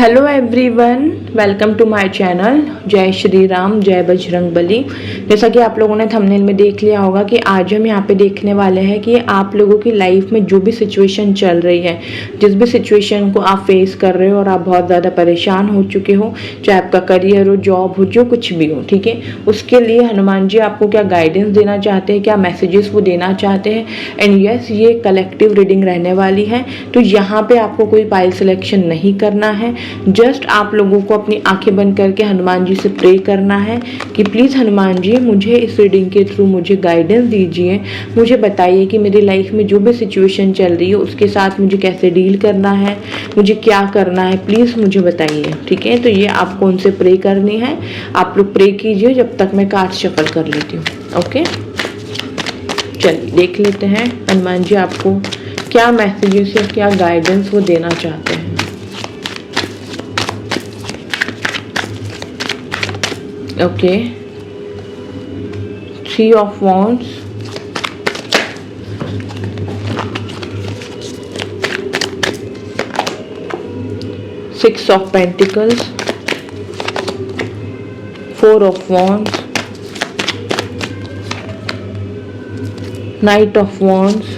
Hello everyone, welcome to my channel. जय श्री राम, जय बजरंग बली। जैसा कि आप लोगों ने थंबनेल में देख लिया होगा कि आज हम यहाँ पे देखने वाले हैं कि आप लोगों की लाइफ में जो भी सिचुएशन चल रही है, जिस भी सिचुएशन को आप फेस कर रहे हो और आप बहुत ज़्यादा परेशान हो चुके हो, चाहे आपका करियर हो, जॉब हो, जो कुछ भी हो, ठीक है, उसके लिए हनुमान जी आपको क्या गाइडेंस देना चाहते हैं, क्या मैसेजेस वो देना चाहते हैं। एंड यस, ये कलेक्टिव रीडिंग रहने वाली है, तो यहाँ पे आपको कोई पाइल सिलेक्शन नहीं करना है। जस्ट आप लोगों को अपनी आंखें बंद करके हनुमान जी से प्रे करना है कि प्लीज़ हनुमान जी मुझे इस रीडिंग के थ्रू मुझे गाइडेंस दीजिए, मुझे बताइए कि मेरी लाइफ में जो भी सिचुएशन चल रही है उसके साथ मुझे कैसे डील करना है, मुझे क्या करना है, प्लीज़ मुझे बताइए। ठीक है, तो ये आपको उनसे प्रे करनी है। आप लोग प्रे कीजिए जब तक मैं कार्ड शफल कर लेती हूँ। ओके, चलिए देख लेते हैं हनुमान जी आपको क्या मैसेजेस या क्या गाइडेंस वो देना चाहते हैं। Okay, 3 of Wands, Six of Pentacles, 4 of Wands, Knight of Wands,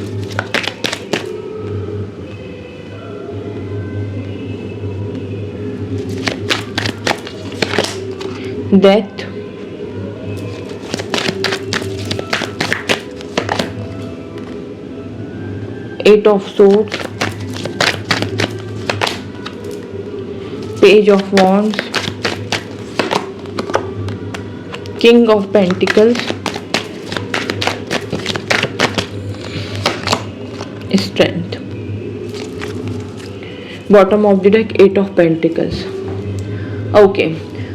Death, Eight of Swords, Page of Wands, King of Pentacles, Strength, Bottom of the deck, Eight of Pentacles। Okay,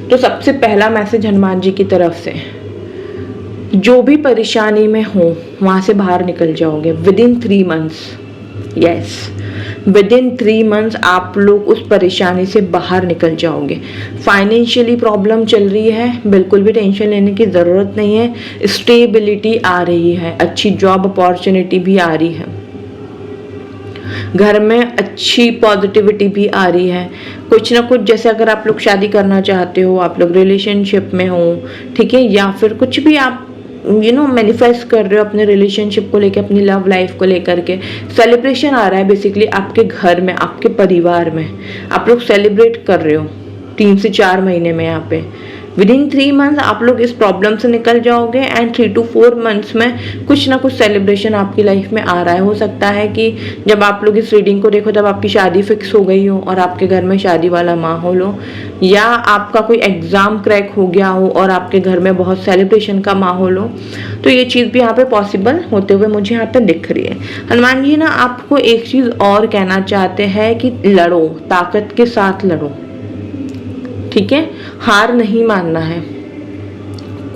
तो सबसे पहला message Hanuman ji की तरफ से, जो भी परेशानी में हो वहां से बाहर निकल जाओगे with in 3 months. Yes, with in 3 months आप लोग उस परेशानी से बाहर निकल जाओगे। फाइनेंशियली प्रॉब्लम चल रही है, बिल्कुल भी टेंशन लेने की ज़रूरत नहीं है। स्टेबिलिटी आ रही है, अच्छी जॉब अपॉर्चुनिटी भी आ रही है, घर में अच्छी पॉजिटिविटी भी आ रही है। कुछ ना कुछ, जैसे अगर आप लोग शादी करना चाहते हो, आप लोग रिलेशनशिप में हो, ठीक है, या फिर कुछ भी आप मैनिफेस्ट कर रहे हो अपने रिलेशनशिप को लेकर, अपनी लव लाइफ को लेकर के, सेलिब्रेशन आ रहा है बेसिकली आपके घर में, आपके परिवार में आप लोग सेलिब्रेट कर रहे हो 3 से 4 महीने में। यहाँ पे विद इन 3 मंथ्स आप लोग इस प्रॉब्लम से निकल जाओगे एंड 3 to 4 मंथ्स में कुछ ना कुछ सेलिब्रेशन आपकी लाइफ में आ रहा है। हो सकता है कि जब आप लोग इस रीडिंग को देखो तब आपकी शादी फिक्स हो गई हो और आपके घर में शादी वाला माहौल हो, या आपका कोई एग्जाम क्रैक हो गया हो और आपके घर में बहुत सेलिब्रेशन का माहौल हो। तो ये चीज़ भी यहाँ पे पॉसिबल होते हुए मुझे यहाँ पे दिख रही है। हनुमान जी ना आपको एक चीज़ और कहना चाहते हैं कि लड़ो, ताकत के साथ लड़ो। ठीक है, हार नहीं मानना है।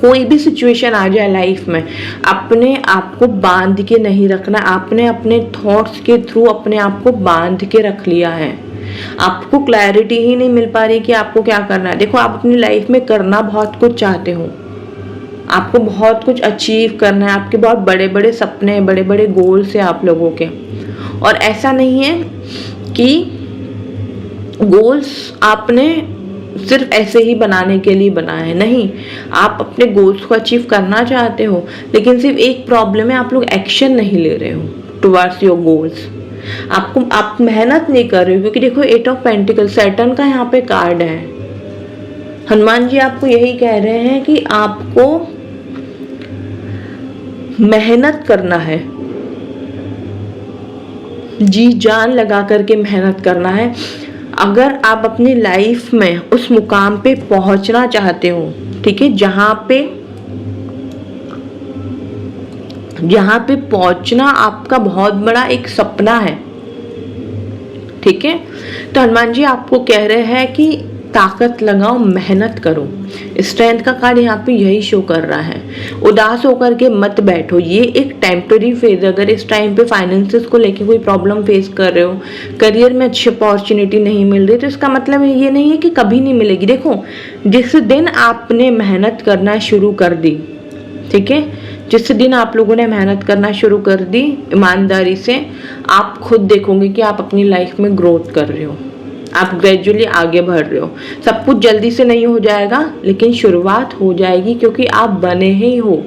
कोई भी सिचुएशन आ जाए लाइफ में, अपने आप को बांध के नहीं रखना। आपने अपने थॉट्स के थ्रू अपने आप को बांध के रख लिया है, आपको क्लैरिटी ही नहीं मिल पा रही कि आपको क्या करना है। देखो, आप अपनी लाइफ में करना बहुत कुछ चाहते हो, आपको बहुत कुछ अचीव करना है, आपके बहुत बड़े बड़े सपने, बड़े बड़े गोल्स हैं आप लोगों के। और ऐसा नहीं है कि गोल्स आपने सिर्फ ऐसे ही बनाने के लिए बनाया है, नहीं, आप अपने गोल्स को अचीव करना चाहते हो, लेकिन सिर्फ एक प्रॉब्लम है, आप लोग एक्शन नहीं ले रहे हो टुवर्ड्स योर गोल्स। आप मेहनत नहीं कर रहे हो, क्योंकि देखो 8 ऑफ पेंटिकल सैटर्न का यहाँ पे कार्ड है। हनुमान जी आपको यही कह रहे हैं कि आपको मेहनत करना है, जी जान लगा करके मेहनत करना है। अगर आप अपनी लाइफ में उस मुकाम पे पहुंचना चाहते हो, ठीक है, जहां पे पहुंचना आपका बहुत बड़ा एक सपना है, ठीक है, तो हनुमान जी आपको कह रहे हैं कि ताकत लगाओ, मेहनत करो। स्ट्रेंथ का कार्ड यहाँ पे यही शो कर रहा है। उदास होकर के मत बैठो, ये एक टेम्पररी फेज। अगर इस टाइम पे फाइनेंसेस को लेके कोई प्रॉब्लम फेस कर रहे हो, करियर में अच्छी अपॉर्चुनिटी नहीं मिल रही, तो इसका मतलब ये नहीं है कि कभी नहीं मिलेगी। देखो, जिस दिन आपने मेहनत करना शुरू कर दी, ठीक है, जिस दिन आप लोगों ने मेहनत करना शुरू कर दी ईमानदारी से, आप खुद देखोगे कि आप अपनी लाइफ में ग्रोथ कर रहे हो। आप ग्रेजुअली आगे बढ़ रहे हो। सब कुछ जल्दी से नहीं हो जाएगा, लेकिन शुरुआत हो जाएगी, क्योंकि आप बने ही हो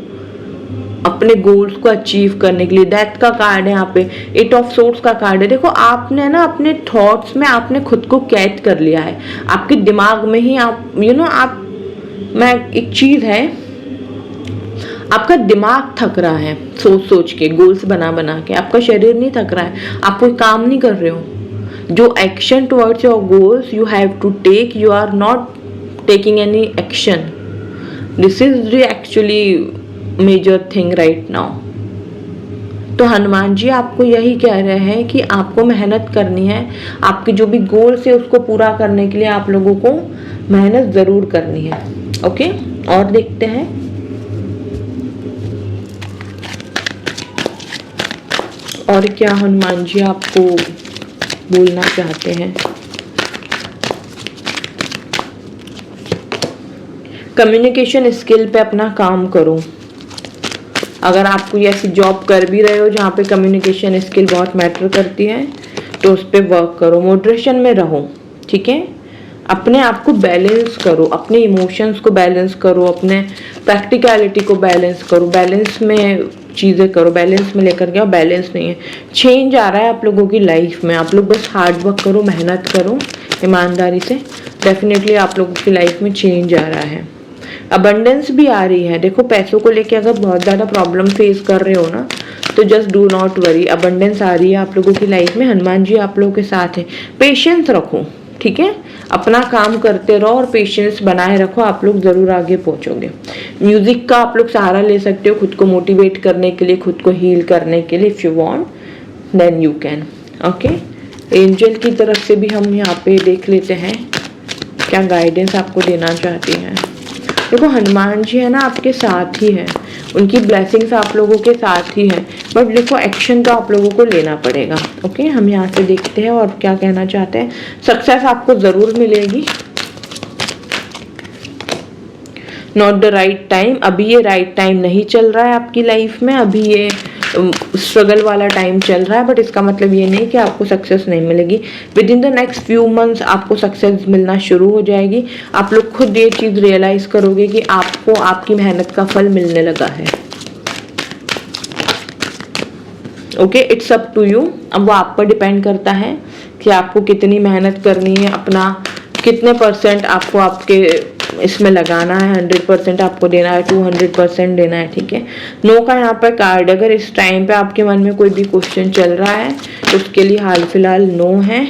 अपने गोल्स को अचीव करने के लिए। डेथ का कार्ड है यहाँ पे, 8 ऑफ सोर्ड्स का कार्ड है। देखो आपने ना अपने थॉट्स में आपने खुद को कैद कर लिया है, आपके दिमाग में ही आप आप मैं एक चीज है, आपका दिमाग थक रहा है सोच सोच के, गोल्स बना बना के। आपका शरीर नहीं थक रहा है, आप कोई काम नहीं कर रहे हो। जो action towards your goals you have to take, you are not taking any action. This is the actually major thing right now. तो हनुमान जी आपको यही कह रहे हैं कि आपको मेहनत करनी है, आपके जो भी गोल्स है उसको पूरा करने के लिए आप लोगों को मेहनत जरूर करनी है। ओके, और देखते हैं और क्या हनुमान जी आपको बोलना चाहते हैं। कम्युनिकेशन स्किल पे अपना काम करो। अगर आप कोई ऐसी जॉब कर भी रहे हो जहाँ पे कम्युनिकेशन स्किल बहुत मैटर करती है, तो उस पर वर्क करो। मॉडरेशन में रहो, ठीक है। अपने आप को बैलेंस करो, अपने इमोशंस को बैलेंस करो, अपने प्रैक्टिकलिटी को बैलेंस करो, बैलेंस में चीज़ें करो, बैलेंस में लेकर के आओ। बैलेंस नहीं है, चेंज आ रहा है आप लोगों की लाइफ में। आप लोग बस हार्ड वर्क करो, मेहनत करो ईमानदारी से, डेफिनेटली आप लोगों की लाइफ में चेंज आ रहा है। अबंडेंस भी आ रही है। देखो पैसों को लेके अगर बहुत ज़्यादा प्रॉब्लम फेस कर रहे हो ना, तो just do not worry, abundance आ रही है आप लोगों की लाइफ में। हनुमान जी आप लोगों के साथ हैं। पेशेंस रखो, ठीक है, अपना काम करते रहो और पेशेंस बनाए रखो, आप लोग ज़रूर आगे पहुंचोगे। म्यूज़िक का आप लोग सहारा ले सकते हो खुद को मोटिवेट करने के लिए, खुद को हील करने के लिए। If you want then you can. Okay, angel की तरफ से भी हम यहाँ पे देख लेते हैं क्या गाइडेंस आपको देना चाहती हैं। देखो हनुमान जी है ना आपके साथ ही है, उनकी ब्लेसिंग्स आप लोगों के साथ ही है, बट देखो एक्शन तो आप लोगों को लेना पड़ेगा। ओके, हम यहाँ से देखते हैं और क्या कहना चाहते हैं। सक्सेस आपको ज़रूर मिलेगी। नॉट द राइट टाइम, अभी ये राइट टाइम नहीं चल रहा है आपकी लाइफ में, अभी ये स्ट्रगल वाला टाइम चल रहा है, बट इसका मतलब ये नहीं कि आपको सक्सेस नहीं मिलेगी। With in the next few months आपको सक्सेस मिलना शुरू हो जाएगी। आप लोग खुद ये चीज़ रियलाइज करोगे कि आपको आपकी मेहनत का फल मिलने लगा है। Okay, it's up to you. अब वो आप पर डिपेंड करता है कि आपको कितनी मेहनत करनी है, अपना कितने % आपको आपके इसमें लगाना है। 100% आपको देना है, 200% देना है, ठीक है। नो का यहाँ पर कार्ड, अगर इस टाइम पे आपके मन में कोई भी क्वेश्चन चल रहा है तो उसके लिए हाल फिलहाल नो है।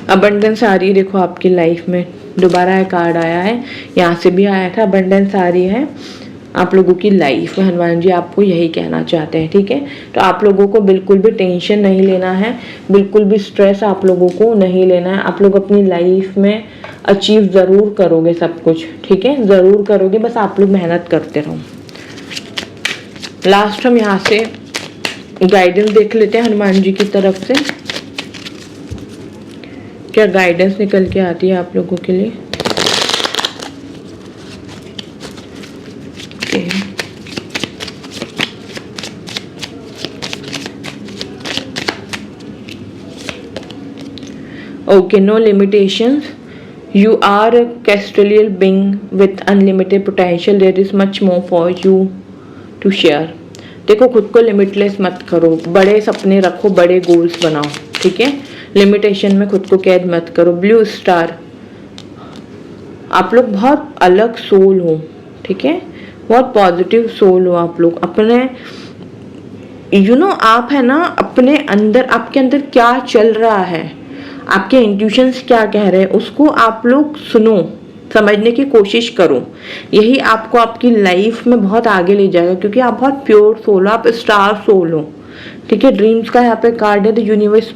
अबंडेंस आ रही है, देखो आपकी लाइफ में दोबारा एक कार्ड आया है, यहाँ से भी आया था। अबंडेंस आ रही है आप लोगों की लाइफ में। हनुमान जी आपको यही कहना चाहते हैं, ठीक है। तो आप लोगों को बिल्कुल भी टेंशन नहीं लेना है, बिल्कुल भी स्ट्रेस आप लोगों को नहीं लेना है। आप लोग अपनी लाइफ में अचीव ज़रूर करोगे सब कुछ, ठीक है, ज़रूर करोगे, बस आप लोग मेहनत करते रहो। लास्ट हम यहाँ से गाइडेंस देख लेते हैं हनुमान जी की तरफ से, क्या गाइडेंस निकल के आती है आप लोगों के लिए। Okay, no limitations. You are a celestial being with unlimited potential. There is much more for you to share. देखो खुद को लिमिटलेस मत करो, बड़े सपने रखो, बड़े गोल्स बनाओ, ठीक है। लिमिटेशन में खुद को कैद मत करो। ब्लू स्टार, आप लोग बहुत अलग सोल हो, ठीक है, बहुत पॉजिटिव सोल हो आप लोग। अपने आप है ना, अपने अंदर, आपके अंदर क्या चल रहा है, आपके इंट्यूशंस क्या कह रहे हैं, उसको आप लोग सुनो, समझने की कोशिश करो। यही आपको आपकी लाइफ में बहुत आगे ले जाएगा, क्योंकि आप बहुत प्योर सोल हो, आप स्टार सोल हो, ठीक है। ड्रीम्स का यहाँ पे कार्ड है, the universe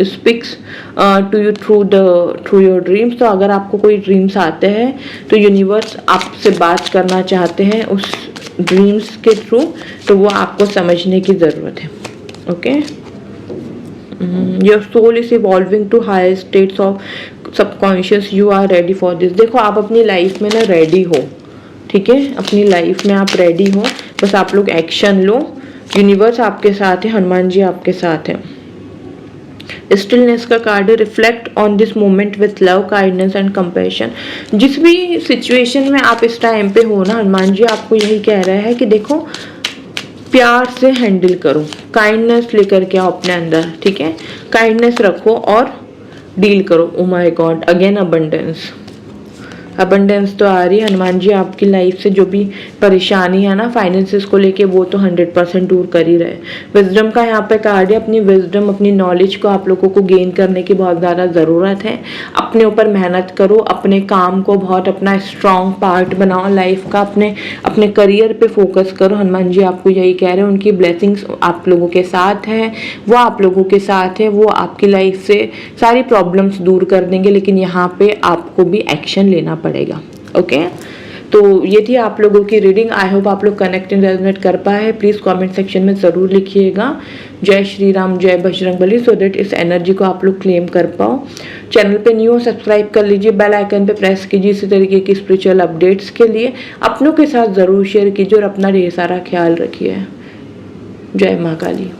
speaks to you through your dreams. तो अगर आपको कोई ड्रीम्स आते हैं तो यूनिवर्स आपसे बात करना चाहते हैं उस ड्रीम्स के थ्रू, तो वो आपको समझने की ज़रूरत है। Okay, your soul is evolving to higher states of subconscious, you are ready for this. देखो आप अपनी लाइफ में ना रेडी हो, ठीक है, अपनी लाइफ में आप रेडी हो, बस आप लोग एक्शन लो। यूनिवर्स आपके साथ है, हनुमान जी आपके साथ है। स्टिलनेस का कार्ड है, reflect on this moment with love, kindness and compassion. जिस भी सिचुएशन में आप इस टाइम पे हो ना, हनुमान जी आपको यही कह रहा है कि देखो प्यार से हैंडल करो, काइंडनेस लेकर के आओ अपने अंदर, ठीक है, काइंडनेस रखो और डील करो। Oh my God, again abundance, abundance तो आ रही है। हनुमान जी आपकी लाइफ से जो भी परेशानी है ना फाइनेंसेस को लेके, वो तो 100% दूर कर ही रहे। विजडम का यहाँ पे कार्ड है, अपनी विजडम, अपनी नॉलेज को आप लोगों को गेन करने की बहुत ज़्यादा ज़रूरत है। अपने ऊपर मेहनत करो, अपने काम को बहुत अपना स्ट्रॉन्ग पार्ट बनाओ लाइफ का, अपने करियर पे फोकस करो। हनुमान जी आपको यही कह रहे हैं, उनकी ब्लेसिंग्स आप लोगों के साथ है, वो आप लोगों के साथ है, वो आपकी लाइफ से सारी प्रॉब्लम्स दूर कर देंगे, लेकिन यहाँ पे आपको भी एक्शन लेना पड़ेगा। ओके, तो ये थी आप लोगों की रीडिंग। आई होप आप लोग कनेक्ट एंड रेजोनेट कर पाए। प्लीज़ कमेंट सेक्शन में ज़रूर लिखिएगा जय श्री राम, जय बजरंगबली, सो दैट इस एनर्जी को आप लोग क्लेम कर पाओ। चैनल पे न्यू हो सब्सक्राइब कर लीजिए, बेल आइकन पे प्रेस कीजिए इसी तरीके की स्पिरिचुअल अपडेट्स के लिए। अपनों के साथ ज़रूर शेयर कीजिए और अपना ढेर सारा ख्याल रखिए। जय माँ काली।